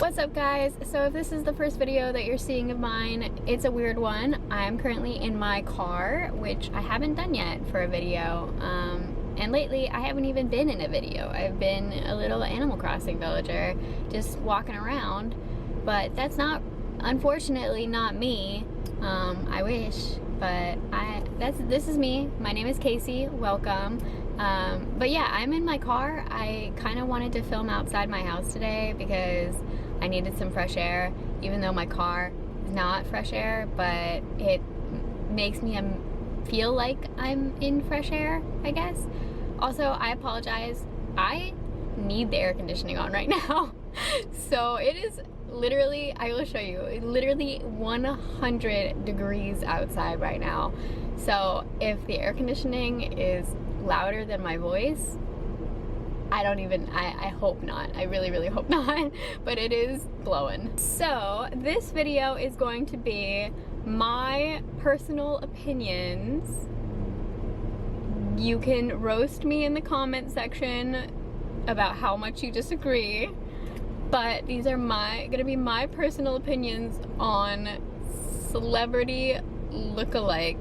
What's up guys? So if this is the first video that you're seeing of mine, it's a weird one. I'm currently in my car, which I haven't done yet for a video. And lately I haven't even been in a video. I've been a little Animal Crossing villager, just walking around. But that's not, unfortunately, not me. I wish, but this is me. My name is Casey. Welcome. But yeah, I'm in my car. I kind of wanted to film outside my house today because I needed some fresh air, even though my car is not fresh air, but it makes me feel like I'm in fresh air, I guess. Also, I apologize. I need the air conditioning on right now. So it is literally, I will show you, literally 100 degrees outside right now. So if the air conditioning is louder than my voice, I hope not. I really hope not, but it is blowing. So this video is going to be my personal opinions. You can roast me in the comment section about how much you disagree, but these are gonna be my personal opinions on celebrity lookalikes.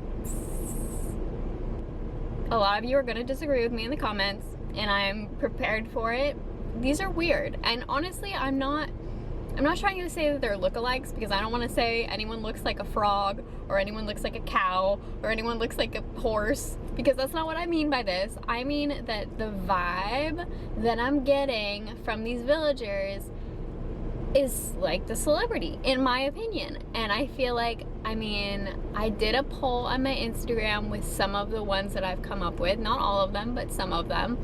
A lot of you are gonna disagree with me in the comments, and I'm prepared for it. These are weird, and honestly, I'm not trying to say that they're lookalikes, because I don't want to say anyone looks like a frog, or anyone looks like a cow, or anyone looks like a horse, because that's not what I mean by this. I mean that the vibe that I'm getting from these villagers is like the celebrity, in my opinion. And I feel like, I mean, I did a poll on my Instagram with some of the ones that I've come up with, not all of them, but some of them,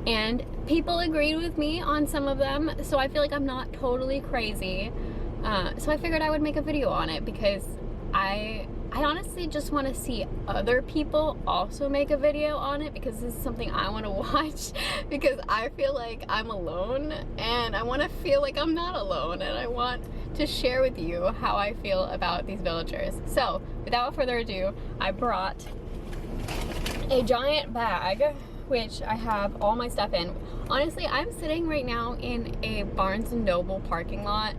and people agreed with me on some of them, so I feel like I'm not totally crazy. So I figured I would make a video on it, because I honestly just want to see other people also make a video on it, because this is something I want to watch, because I feel like I'm alone, and I want to feel like I'm not alone, and I want to share with you how I feel about these villagers. So without further ado, I brought a giant bag, which I have all my stuff in. Honestly, I'm sitting right now in a Barnes & Noble parking lot,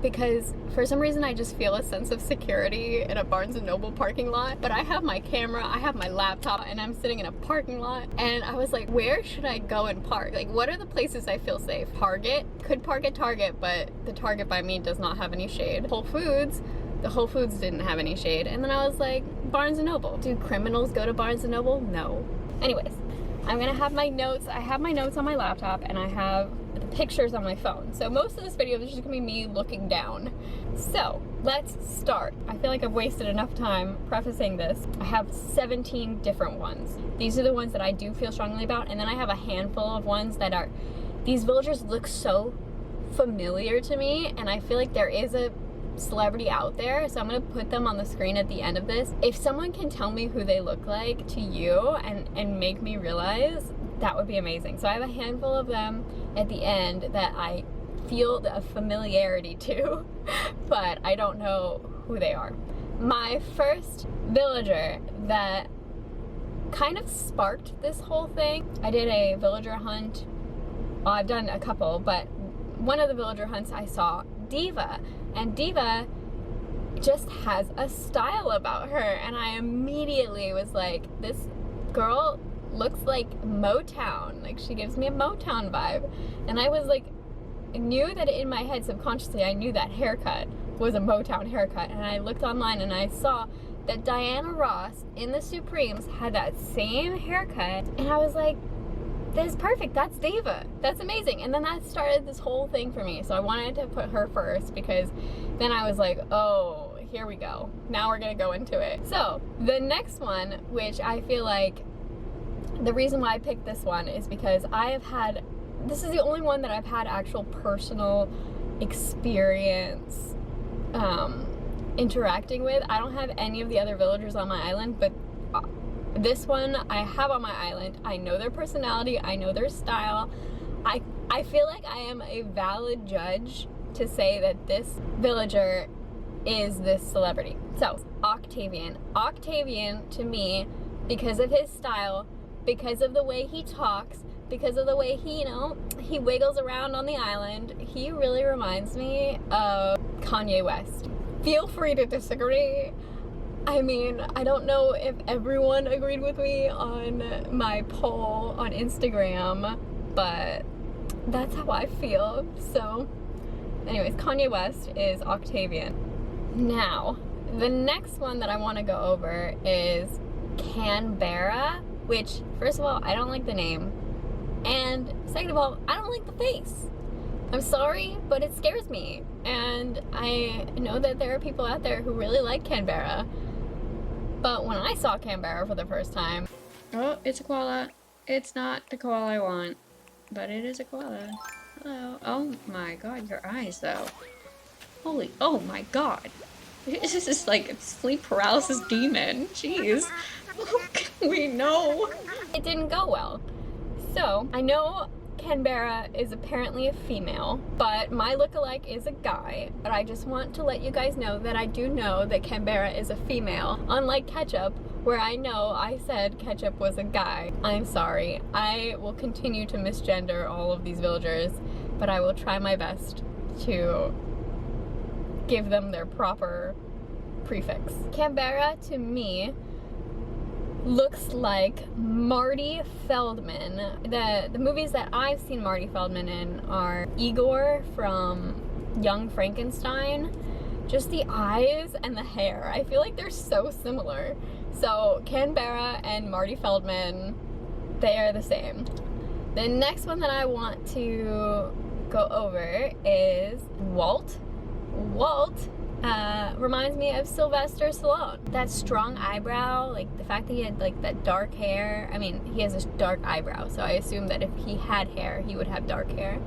because for some reason I just feel a sense of security in a Barnes & Noble parking lot. But I have my camera, I have my laptop, and I'm sitting in a parking lot, and I was like, where should I go and park? Like, what are the places I feel safe? Target? Could park at Target, but the Target by me does not have any shade. Whole Foods? The Whole Foods didn't have any shade. And then I was like, Barnes & Noble. Do criminals go to Barnes & Noble? No. Anyways, I'm gonna have my notes. I have my notes on my laptop, and I have the pictures on my phone. So most of this video is just gonna be me looking down. So let's start. I feel like I've wasted enough time prefacing this. I have 17 different ones. These are the ones that I do feel strongly about, and then I have a handful of ones that are, these villagers look so familiar to me, and I feel like there is a celebrity out there, so I'm gonna put them on the screen at the end of this. If someone can tell me who they look like to you and make me realize, that would be amazing. So I have a handful of them at the end that I feel a familiarity to, but I don't know who they are. My first villager that kind of sparked this whole thing, I did a villager hunt. Well, I've done a couple, but one of the villager hunts I saw Diva, and Diva just has a style about her, and I immediately was like, this girl looks like Motown. Like, she gives me a Motown vibe. And I was like, knew that in my head subconsciously, I knew that haircut was a Motown haircut, and I looked online and I saw that Diana Ross in the Supremes had that same haircut, and I was like, that is perfect, that's Diva, that's amazing. And then that started this whole thing for me, so I wanted to put her first, because then I was like, oh, here we go, now we're gonna go into it. So the next one, which I feel like the reason why I picked this one is because this is the only one that I've had actual personal experience interacting with. I don't have any of the other villagers on my island, but this one I have on my island. I know their personality, I know their style. I feel like I am a valid judge to say that this villager is this celebrity. So, Octavian. Octavian, to me, because of his style, because of the way he talks, because of the way he, you know, he wiggles around on the island. He really reminds me of Kanye West. Feel free to disagree. I mean, I don't know if everyone agreed with me on my poll on Instagram, but that's how I feel. So, anyways, Kanye West is Octavian. Now, the next one that I want to go over is Canberra, which, first of all, I don't like the name. And second of all, I don't like the face. I'm sorry, but it scares me. And I know that there are people out there who really like Canberra. But when I saw Canberra for the first time... Oh, it's a koala. It's not the koala I want. But it is a koala. Hello. Oh my god, your eyes though. Holy, oh my god. This is like a sleep paralysis demon. Jeez. We know. It didn't go well. So, I know Canberra is apparently a female, but my lookalike is a guy. But I just want to let you guys know that I do know that Canberra is a female. Unlike Ketchup, where I know I said Ketchup was a guy. I'm sorry. I will continue to misgender all of these villagers, but I will try my best to give them their proper prefix. Canberra, to me, looks like Marty Feldman. The movies that I've seen Marty Feldman in are Igor from Young Frankenstein. Just the eyes and the hair. I feel like they're so similar. So Canberra and Marty Feldman, they are the same. The next one that I want to go over is Walt. Walt reminds me of Sylvester Stallone. That strong eyebrow, like the fact that he had like that dark hair. I mean, he has a dark eyebrow, so I assume that if he had hair, he would have dark hair.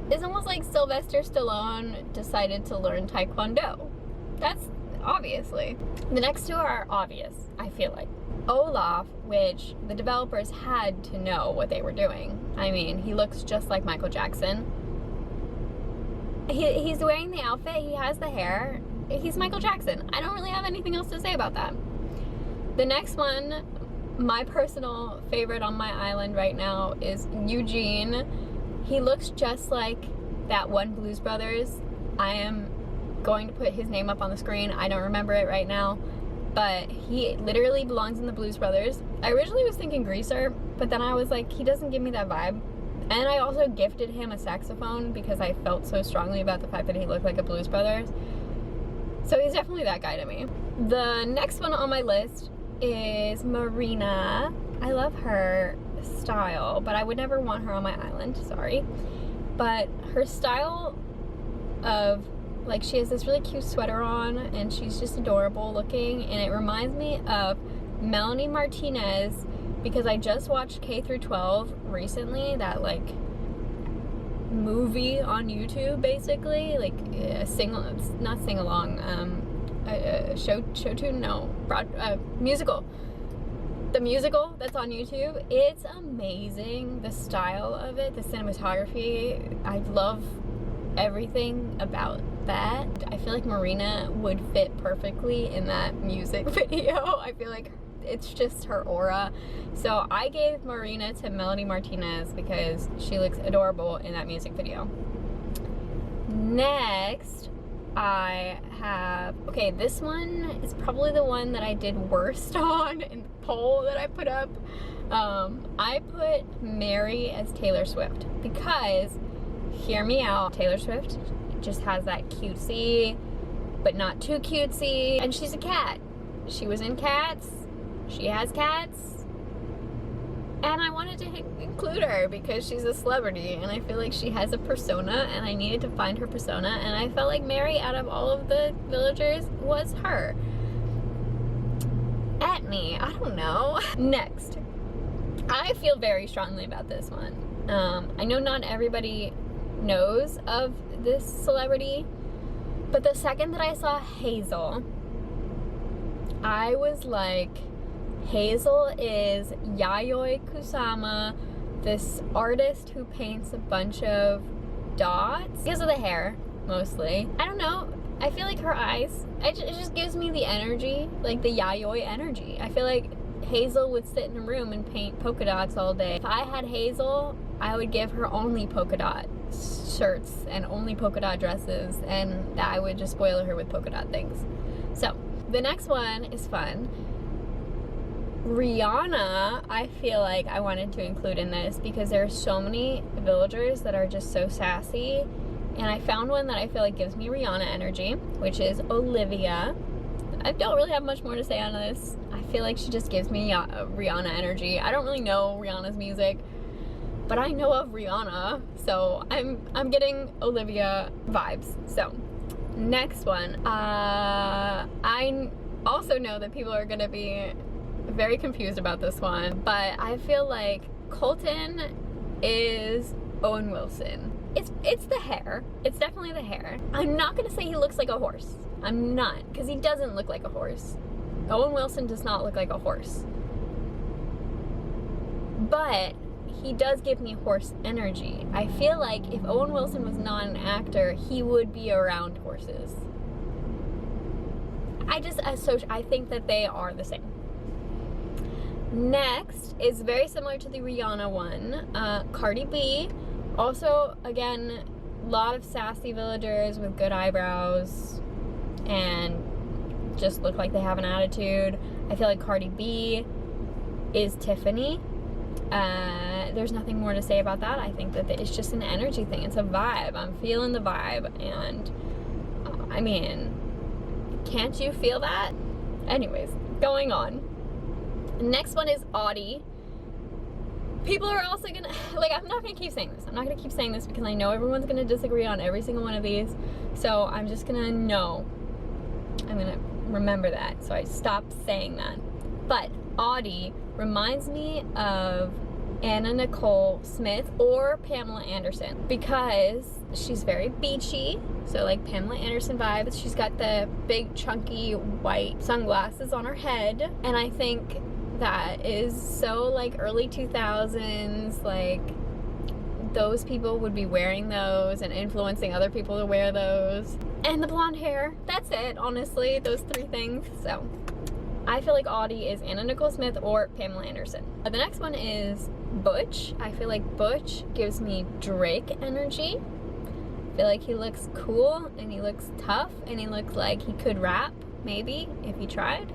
It's almost like Sylvester Stallone decided to learn Taekwondo. That's obviously. The next two are obvious, I feel like. Olaf, which the developers had to know what they were doing. I mean, he looks just like Michael Jackson. He's wearing the outfit, he has the hair. He's Michael Jackson. I don't really have anything else to say about that. The next one, my personal favorite on my island right now, is Eugene. He looks just like that one Blues Brothers. I am going to put his name up on the screen. I don't remember it right now, but he literally belongs in the Blues Brothers. I originally was thinking Greaser, but then I was like, he doesn't give me that vibe. And I also gifted him a saxophone because I felt so strongly about the fact that he looked like a Blues Brothers. So he's definitely that guy to me. The next one on my list is Marina. I love her style, but I would never want her on my island, sorry. But her style of, like, she has this really cute sweater on and she's just adorable looking, and it reminds me of Melanie Martinez, because I just watched K through 12 recently, that like movie on YouTube, basically, like a not sing along, a show tune, no, musical. The musical that's on YouTube, it's amazing. The style of it, the cinematography, I love everything about that. I feel like Marina would fit perfectly in that music video. I feel like it's just her aura. So I gave Marina to Melanie Martinez because she looks adorable in that music video. Next, I have, okay, this one is probably the one that I did worst on in the poll that I put up. I put Mary as Taylor Swift because, hear me out, Taylor Swift just has that cutesy, but not too cutesy, and she's a cat. She was in Cats. She has cats, and I wanted to include her because she's a celebrity and I feel like she has a persona and I needed to find her persona, and I felt like Mary, out of all of the villagers, was her. At me, I don't know. Next, I feel very strongly about this one. I know not everybody knows of this celebrity, but the second that I saw Hazel, I was like, Hazel is Yayoi Kusama, this artist who paints a bunch of dots because of the hair, mostly. I don't know, I feel like her eyes, it just gives me the energy, like the Yayoi energy. I feel like Hazel would sit in a room and paint polka dots all day. If I had Hazel, I would give her only polka dot shirts and only polka dot dresses, and I would just spoil her with polka dot things. So the next one is fun. Rihanna, I feel like I wanted to include in this because there are so many villagers that are just so sassy, and I found one that I feel like gives me Rihanna energy, which is Olivia. I don't really have much more to say on this. I feel like she just gives me Rihanna energy. I don't really know Rihanna's music, but I know of Rihanna, so I'm getting Olivia vibes. So next one, I also know that people are gonna be very confused about this one, but I feel like Colton is Owen Wilson. It's the hair. It's definitely the hair. I'm not gonna say he looks like a horse. I'm not, because he doesn't look like a horse. Owen Wilson does not look like a horse. But he does give me horse energy. I feel like if Owen Wilson was not an actor, he would be around horses. I think that they are the same. Next is very similar to the Rihanna one, Cardi B. Also, again, a lot of sassy villagers with good eyebrows and just look like they have an attitude. I feel like Cardi B is Tiffany. There's nothing more to say about that. I think that it's just an energy thing. It's a vibe. I'm feeling the vibe, and I mean, can't you feel that? Anyways, going on. Next one is Audie. People are also gonna, like, I'm not gonna keep saying this. I'm not gonna keep saying this because I know everyone's gonna disagree on every single one of these. So I'm just gonna I'm gonna remember that. So I stopped saying that. But Audie reminds me of Anna Nicole Smith or Pamela Anderson because she's very beachy. So like Pamela Anderson vibes. She's got the big chunky white sunglasses on her head. And I think that is so like early 2000s, like those people would be wearing those and influencing other people to wear those. And the blonde hair, that's it, honestly, those three things. So I feel like Audie is Anna Nicole Smith or Pamela Anderson. The next one is Butch. I feel like Butch gives me Drake energy. I feel like he looks cool and he looks tough and he looks like he could rap, maybe, if he tried.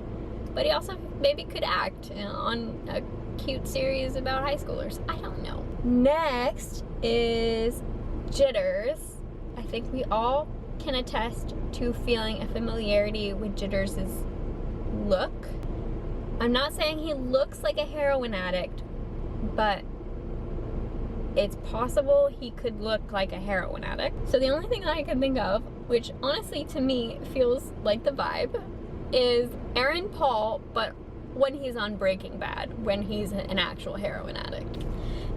But he also maybe could act on a cute series about high schoolers. I don't know. Next is Jitters. I think we all can attest to feeling a familiarity with Jitters' look. I'm not saying he looks like a heroin addict, but it's possible he could look like a heroin addict. So the only thing that I can think of, which honestly to me feels like the vibe, is Aaron Paul, but when he's on Breaking Bad, when he's an actual heroin addict.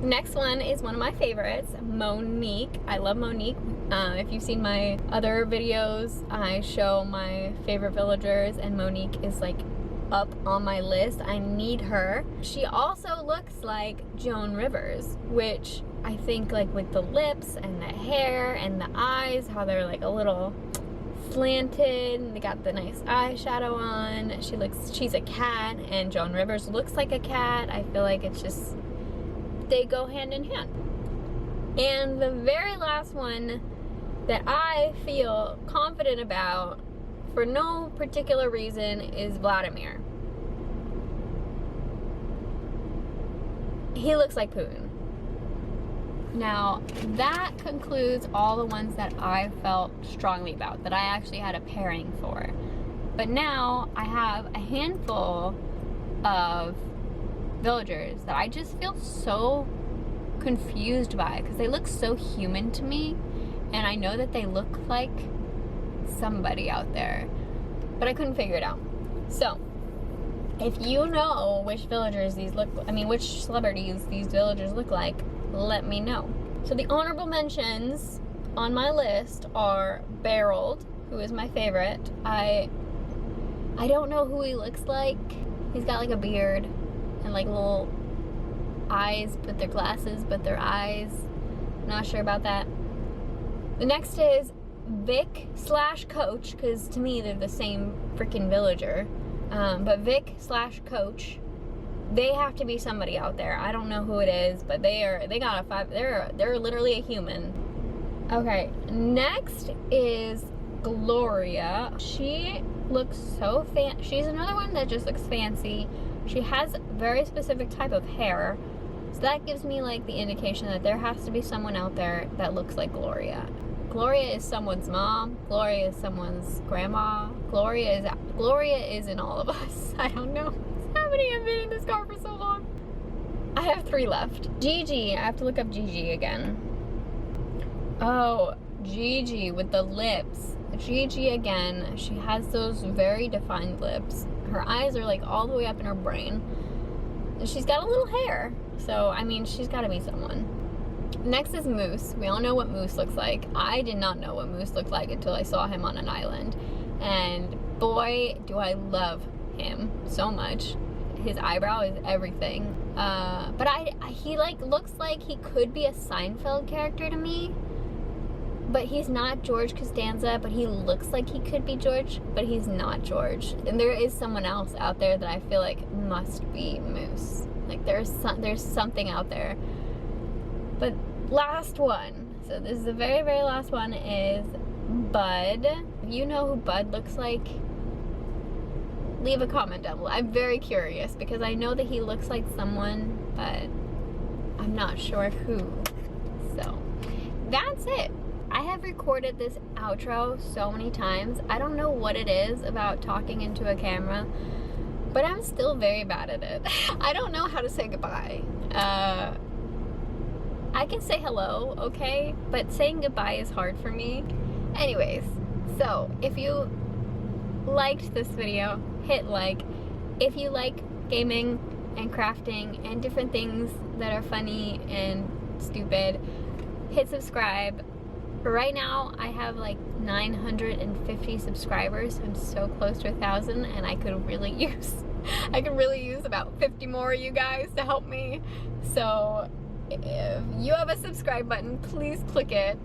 Next one is one of my favorites, Monique. I love Monique. If you've seen my other videos, I show my favorite villagers, and Monique is like up on my list. I need her. She also looks like Joan Rivers, which I think like with the lips and the hair and the eyes, how they're like a little slanted, they got the nice eyeshadow on. She's a cat, and Joan Rivers looks like a cat. I feel like it's just, they go hand in hand. And the very last one that I feel confident about for no particular reason is Vladamir. He looks like Putin. Now, that concludes all the ones that I felt strongly about, that I actually had a pairing for. But now I have a handful of villagers that I just feel so confused by because they look so human to me, and I know that they look like somebody out there, but I couldn't figure it out. So, if you know which villagers which celebrities these villagers look like, let me know. So the honorable mentions on my list are Barreled, who is my favorite. I don't know who he looks like. He's got like a beard and like little eyes, but they're glasses, but they're eyes. Not sure about that. The next is Vic/Coach, because to me they're the same freaking villager. But Vic/Coach They have to be somebody out there. I don't know who it is, but they're literally a human. Okay, next is Gloria. She looks so she's another one that just looks fancy. She has a very specific type of hair. So that gives me like the indication that there has to be someone out there that looks like Gloria. Gloria is someone's mom. Gloria is someone's grandma. Gloria is in all of us. I don't know what's happening. I've been in this car for so long. I have 3 left. Gigi. I have to look up Gigi again. Oh, Gigi with the lips. Gigi again. She has those very defined lips. Her eyes are like all the way up in her brain. And she's got a little hair. So, I mean, she's got to be someone. Next is Moose. We all know what Moose looks like. I did not know what Moose looked like until I saw him on an island. And boy, do I love him so much. His eyebrow is everything. But he like looks like he could be a Seinfeld character to me. But he's not George Costanza, but he looks like he could be George, but he's not George. And there is someone else out there that I feel like must be Moose. Like there's something out there. But last one. So this is the very, very last one is Bud. If you know who Bud looks like, leave a comment down below. I'm very curious because I know that he looks like someone, but I'm not sure who. So that's it. I have recorded this outro so many times. I don't know what it is about talking into a camera, but I'm still very bad at it. I don't know how to say goodbye. I can say hello, okay? But saying goodbye is hard for me. Anyways, so if you liked this video, hit like. If you like gaming and crafting and different things that are funny and stupid, hit subscribe. Right now, I have like 950 subscribers. I'm so close to 1,000, and I could really use about 50 more of you guys to help me. So if you have a subscribe button, please click it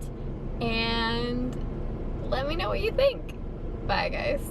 and let me know what you think. Bye, guys.